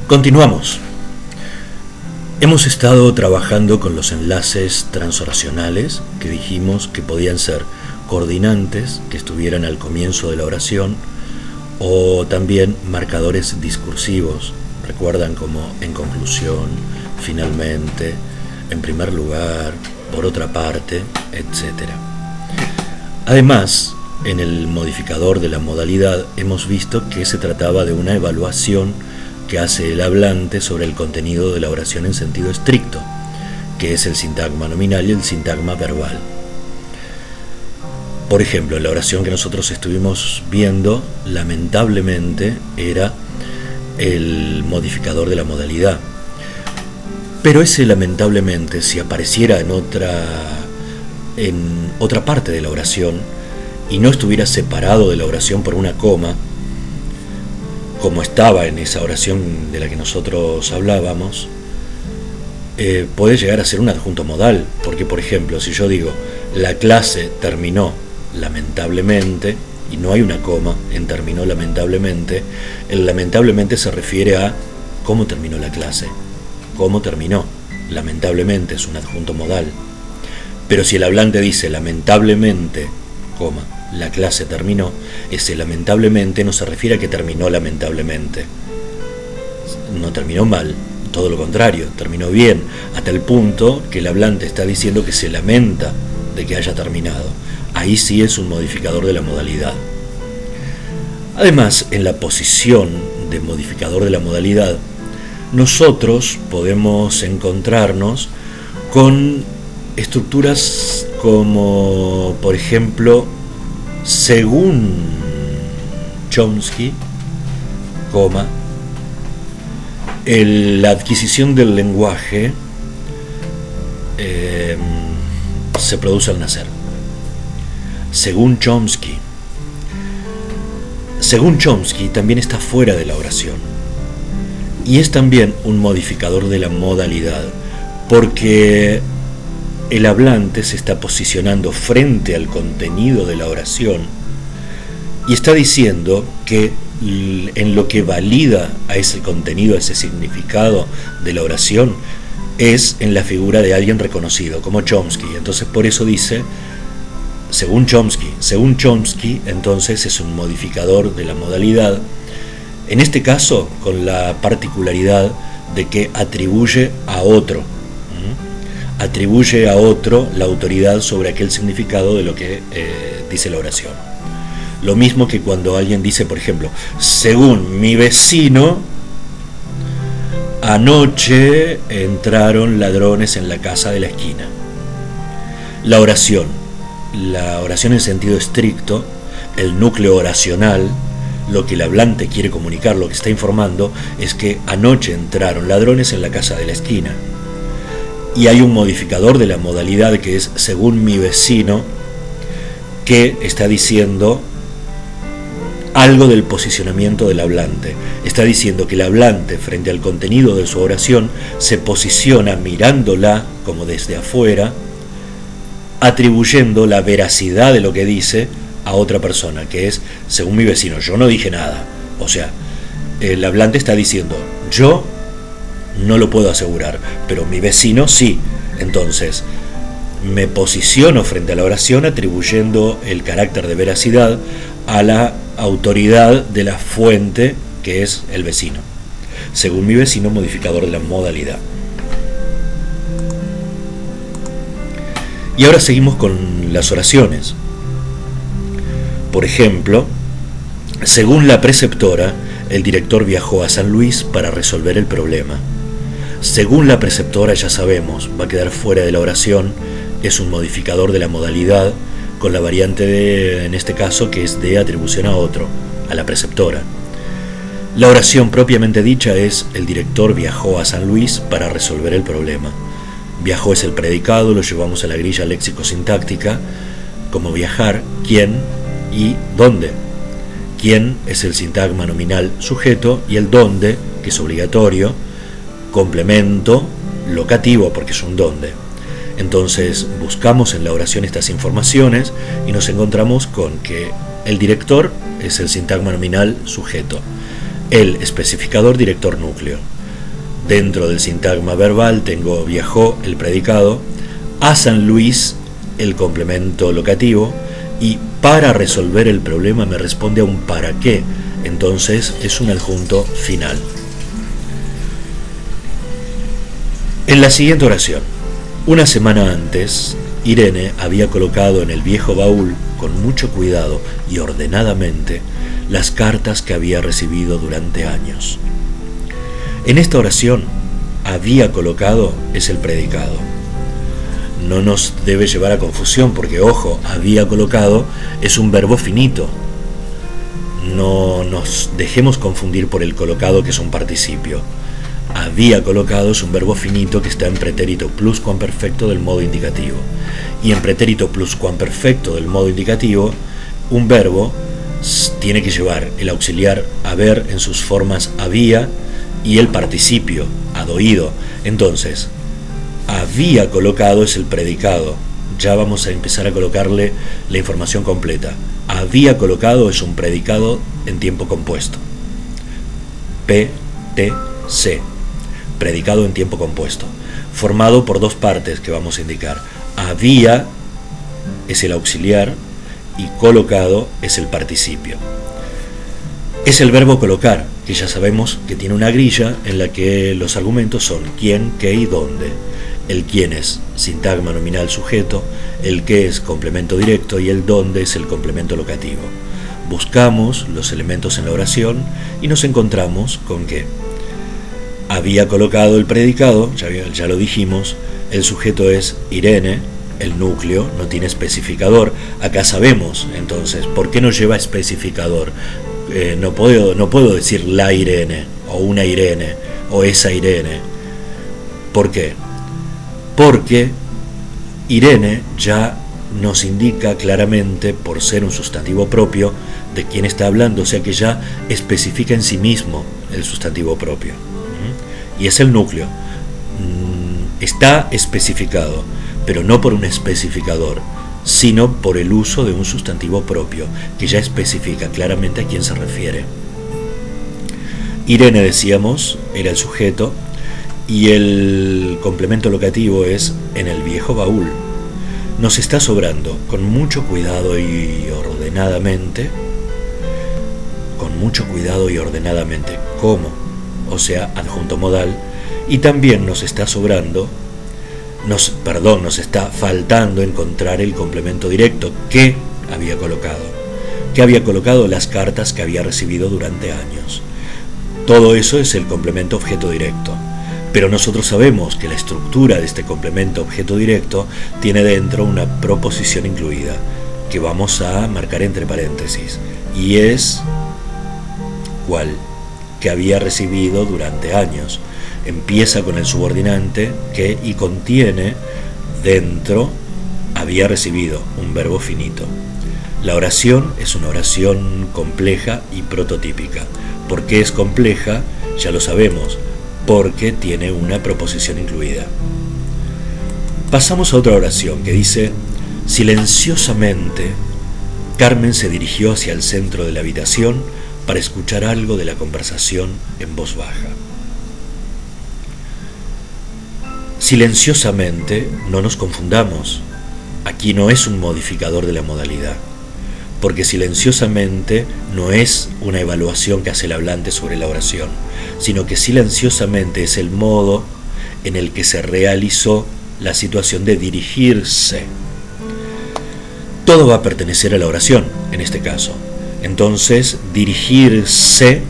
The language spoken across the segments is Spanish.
Continuamos. Hemos estado trabajando con los enlaces transoracionales que dijimos que podían ser coordinantes que estuvieran al comienzo de la oración o también marcadores discursivos. Recuerdan como en conclusión, finalmente, en primer lugar, por otra parte, etc. Además, en el modificador de la modalidad hemos visto que se trataba de una evaluación que hace el hablante sobre el contenido de la oración en sentido estricto, que es el sintagma nominal y el sintagma verbal. Por ejemplo, en la oración que nosotros estuvimos viendo, lamentablemente era el modificador de la modalidad. Pero ese lamentablemente, si apareciera en otra parte de la oración y no estuviera separado de la oración por una coma, como estaba en esa oración de la que nosotros hablábamos, puede llegar a ser un adjunto modal, porque por ejemplo, si yo digo la clase terminó lamentablemente y no hay una coma en terminó lamentablemente, el lamentablemente se refiere a cómo terminó la clase, cómo terminó, lamentablemente es un adjunto modal. Pero si el hablante dice lamentablemente, coma, la clase terminó, ese lamentablemente no se refiere a que terminó lamentablemente. No terminó mal, todo lo contrario, terminó bien, hasta el punto que el hablante está diciendo que se lamenta de que haya terminado. Ahí sí es un modificador de la modalidad. Además, en la posición de modificador de la modalidad, nosotros podemos encontrarnos con estructuras como, por ejemplo, según Chomsky, la adquisición del lenguaje se produce al nacer. Según Chomsky también está fuera de la oración y es también un modificador de la modalidad, porque el hablante se está posicionando frente al contenido de la oración y está diciendo que en lo que valida a ese contenido, a ese significado de la oración, es en la figura de alguien reconocido, como Chomsky. Entonces por eso dice, según Chomsky, entonces es un modificador de la modalidad, en este caso con la particularidad de que atribuye a otro la autoridad sobre aquel significado de lo que dice la oración. Lo mismo que cuando alguien dice, por ejemplo, según mi vecino, anoche entraron ladrones en la casa de la esquina. La oración en sentido estricto, el núcleo oracional, lo que el hablante quiere comunicar, lo que está informando, es que anoche entraron ladrones en la casa de la esquina. Y hay un modificador de la modalidad que es según mi vecino, que está diciendo algo del posicionamiento del hablante. Está diciendo que el hablante frente al contenido de su oración se posiciona mirándola como desde afuera, atribuyendo la veracidad de lo que dice a otra persona, que es según mi vecino. Yo no dije nada. O sea, el hablante está diciendo, yo no lo puedo asegurar, pero mi vecino sí. Entonces, me posiciono frente a la oración atribuyendo el carácter de veracidad a la autoridad de la fuente, que es el vecino. Según mi vecino, modificador de la modalidad. Y ahora seguimos con las oraciones. Por ejemplo, según la preceptora, el director viajó a San Luis para resolver el problema. Según la preceptora, ya sabemos, va a quedar fuera de la oración, es un modificador de la modalidad, con la variante en este caso, que es de atribución a otro, a la preceptora. La oración propiamente dicha es, el director viajó a San Luis para resolver el problema. Viajó es el predicado, lo llevamos a la grilla léxico-sintáctica, como viajar, quién y dónde. Quién es el sintagma nominal sujeto y el dónde, que es obligatorio, complemento locativo porque es un dónde. Entonces buscamos en la oración estas informaciones y nos encontramos con que el director es el sintagma nominal sujeto, el especificador director núcleo. Dentro del sintagma verbal tengo viajó, el predicado, a San Luis, el complemento locativo, y para resolver el problema me responde a un para qué, entonces es un adjunto final. En la siguiente oración, una semana antes, Irene había colocado en el viejo baúl, con mucho cuidado y ordenadamente, las cartas que había recibido durante años. En esta oración, había colocado es el predicado. No nos debe llevar a confusión porque, ojo, había colocado es un verbo finito. No nos dejemos confundir por el colocado, que es un participio. Había colocado es un verbo finito que está en pretérito pluscuamperfecto del modo indicativo. Y en pretérito pluscuamperfecto del modo indicativo, un verbo tiene que llevar el auxiliar haber en sus formas había y el participio adoído. Entonces, había colocado es el predicado. Ya vamos a empezar a colocarle la información completa. Había colocado es un predicado en tiempo compuesto. PTC. Predicado en tiempo compuesto. Formado por dos partes que vamos a indicar. Había es el auxiliar y colocado es el participio. Es el verbo colocar, que ya sabemos que tiene una grilla en la que los argumentos son quién, qué y dónde. El quién es sintagma nominal sujeto, el qué es complemento directo y el dónde es el complemento locativo. Buscamos los elementos en la oración y nos encontramos con que había colocado el predicado, ya lo dijimos, el sujeto es Irene, el núcleo no tiene especificador. Acá sabemos, entonces, ¿por qué no lleva especificador? No puedo decir la Irene, o una Irene, o esa Irene. ¿Por qué? Porque Irene ya nos indica claramente, por ser un sustantivo propio, de quién está hablando, o sea que ya especifica en sí mismo el sustantivo propio. Y es el núcleo. Está especificado, pero no por un especificador, sino por el uso de un sustantivo propio, que ya especifica claramente a quién se refiere. Irene, decíamos, era el sujeto, y el complemento locativo es en el viejo baúl. Nos está sobrando, con mucho cuidado y ordenadamente, ¿cómo? O sea, adjunto modal, y también nos está sobrando, nos está faltando encontrar el complemento directo que había colocado las cartas que había recibido durante años. Todo eso es el complemento objeto directo, pero nosotros sabemos que la estructura de este complemento objeto directo tiene dentro una proposición incluida, que vamos a marcar entre paréntesis, y es ¿cuál? Que había recibido durante años. Empieza con el subordinante que y contiene dentro había recibido un verbo finito. La oración es una oración compleja y prototípica. ¿Por qué es compleja? Ya lo sabemos, porque tiene una proposición incluida. Pasamos a otra oración que dice: silenciosamente, Carmen se dirigió hacia el centro de la habitación para escuchar algo de la conversación en voz baja. Silenciosamente, no nos confundamos. Aquí no es un modificador de la modalidad, porque silenciosamente no es una evaluación que hace el hablante sobre la oración, sino que silenciosamente es el modo en el que se realizó la situación de dirigirse. Todo va a pertenecer a la oración, en este caso. Entonces, dirigirse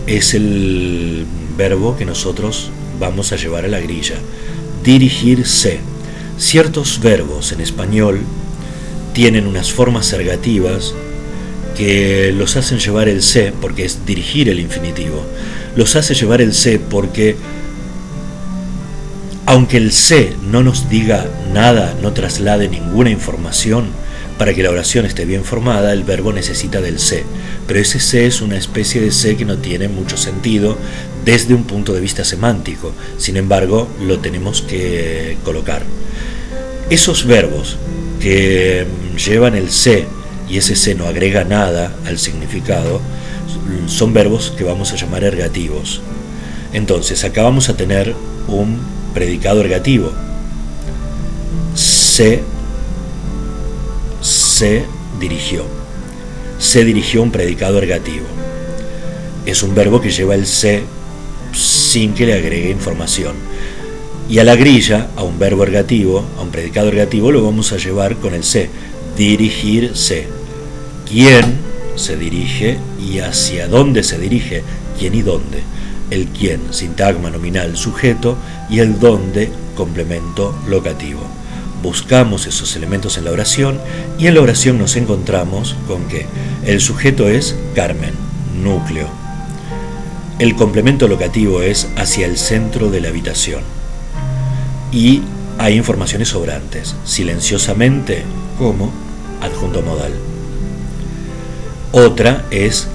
es el verbo que nosotros vamos a llevar a la grilla. Dirigirse. Ciertos verbos en español tienen unas formas ergativas que los hacen llevar el se, porque es dirigir el infinitivo. Los hace llevar el se porque, aunque el se no nos diga nada, no traslade ninguna información, para que la oración esté bien formada, el verbo necesita del se. Pero ese se es una especie de se que no tiene mucho sentido desde un punto de vista semántico. Sin embargo, lo tenemos que colocar. Esos verbos que llevan el se y ese se no agrega nada al significado son verbos que vamos a llamar ergativos. Entonces, acá vamos a tener un predicado ergativo. Se dirigió. Se dirigió, un predicado ergativo. Es un verbo que lleva el se sin que le agregue información. Y a la grilla, a un verbo ergativo, a un predicado ergativo, lo vamos a llevar con el se. Dirigirse. ¿Quién se dirige y hacia dónde se dirige? ¿Quién y dónde? El quién, sintagma nominal, sujeto, y el dónde, complemento locativo. Buscamos esos elementos en la oración y en la oración nos encontramos con que el sujeto es Carmen, núcleo. El complemento locativo es hacia el centro de la habitación. Y hay informaciones sobrantes. Silenciosamente, como adjunto modal. Otra es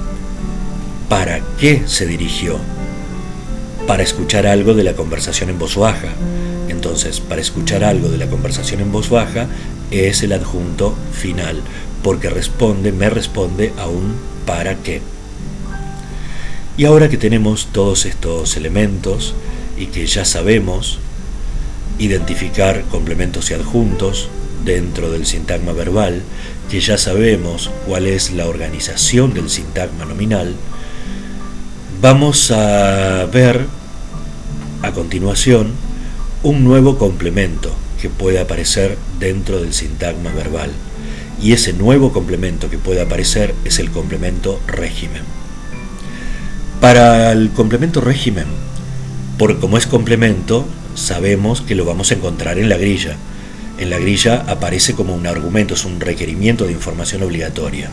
¿para qué se dirigió? Para escuchar algo de la conversación en voz baja. Entonces, para escuchar algo de la conversación en voz baja es el adjunto final, porque me responde a un ¿para qué? Y ahora que tenemos todos estos elementos y que ya sabemos identificar complementos y adjuntos dentro del sintagma verbal, que ya sabemos cuál es la organización del sintagma nominal, vamos a ver a continuación un nuevo complemento que puede aparecer dentro del sintagma verbal. Y ese nuevo complemento que puede aparecer es el complemento régimen. Para el complemento régimen, como es complemento, sabemos que lo vamos a encontrar en la grilla. En la grilla aparece como un argumento, es un requerimiento de información obligatoria.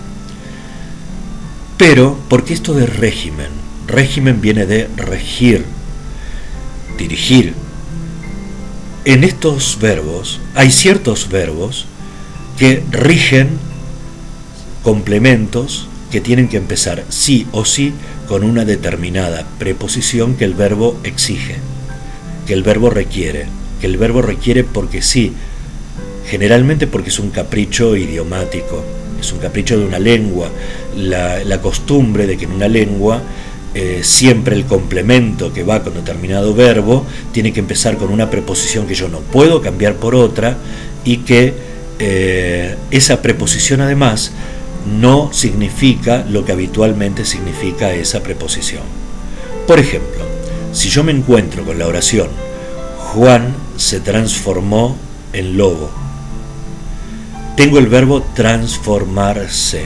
Pero, ¿por qué esto de régimen? Régimen viene de regir, dirigir. En estos verbos, hay ciertos verbos que rigen complementos que tienen que empezar sí o sí con una determinada preposición que el verbo exige, que el verbo requiere, porque sí, generalmente porque es un capricho idiomático, es un capricho de una lengua, la costumbre de que en una lengua siempre el complemento que va con determinado verbo tiene que empezar con una preposición que yo no puedo cambiar por otra y que esa preposición además no significa lo que habitualmente significa esa preposición. Por ejemplo, si yo me encuentro con la oración Juan se transformó en lobo, tengo el verbo transformarse,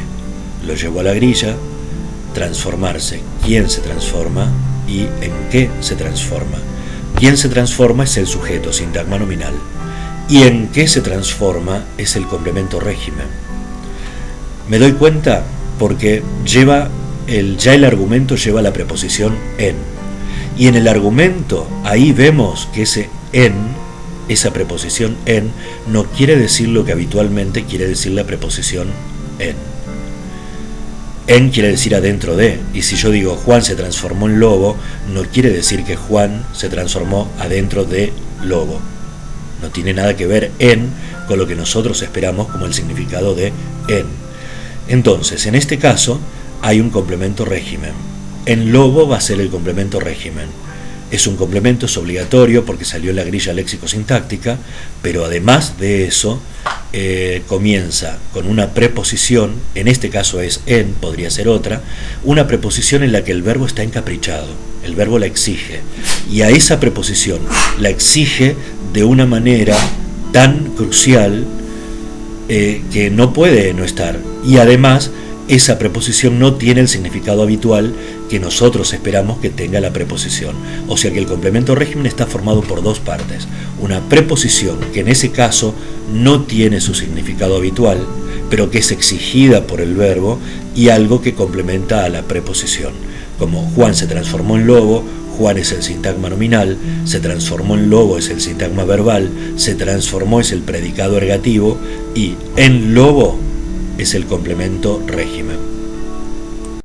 lo llevo a la grilla. Transformarse, ¿quién se transforma y en qué se transforma? ¿Quién se transforma? Es el sujeto, sintagma nominal. ¿Y en qué se transforma? Es el complemento régimen. Me doy cuenta porque ya el argumento lleva la preposición en. Y en el argumento, ahí vemos que ese en, esa preposición en, no quiere decir lo que habitualmente quiere decir la preposición en. En quiere decir adentro de, y si yo digo Juan se transformó en lobo, no quiere decir que Juan se transformó adentro de lobo. No tiene nada que ver en con lo que nosotros esperamos como el significado de en. Entonces, en este caso, hay un complemento régimen. En lobo va a ser el complemento régimen. Es un complemento, es obligatorio porque salió en la grilla léxico-sintáctica, pero además de eso, comienza con una preposición, en este caso es en, podría ser otra, una preposición en la que el verbo está encaprichado, el verbo la exige, y a esa preposición la exige de una manera tan crucial que no puede no estar, y además esa preposición no tiene el significado habitual que nosotros esperamos que tenga la preposición. O sea que el complemento régimen está formado por dos partes. Una preposición que en ese caso no tiene su significado habitual, pero que es exigida por el verbo, y algo que complementa a la preposición. Como Juan se transformó en lobo, Juan es el sintagma nominal, se transformó en lobo es el sintagma verbal, se transformó es el predicado ergativo, y en lobo es el complemento régimen.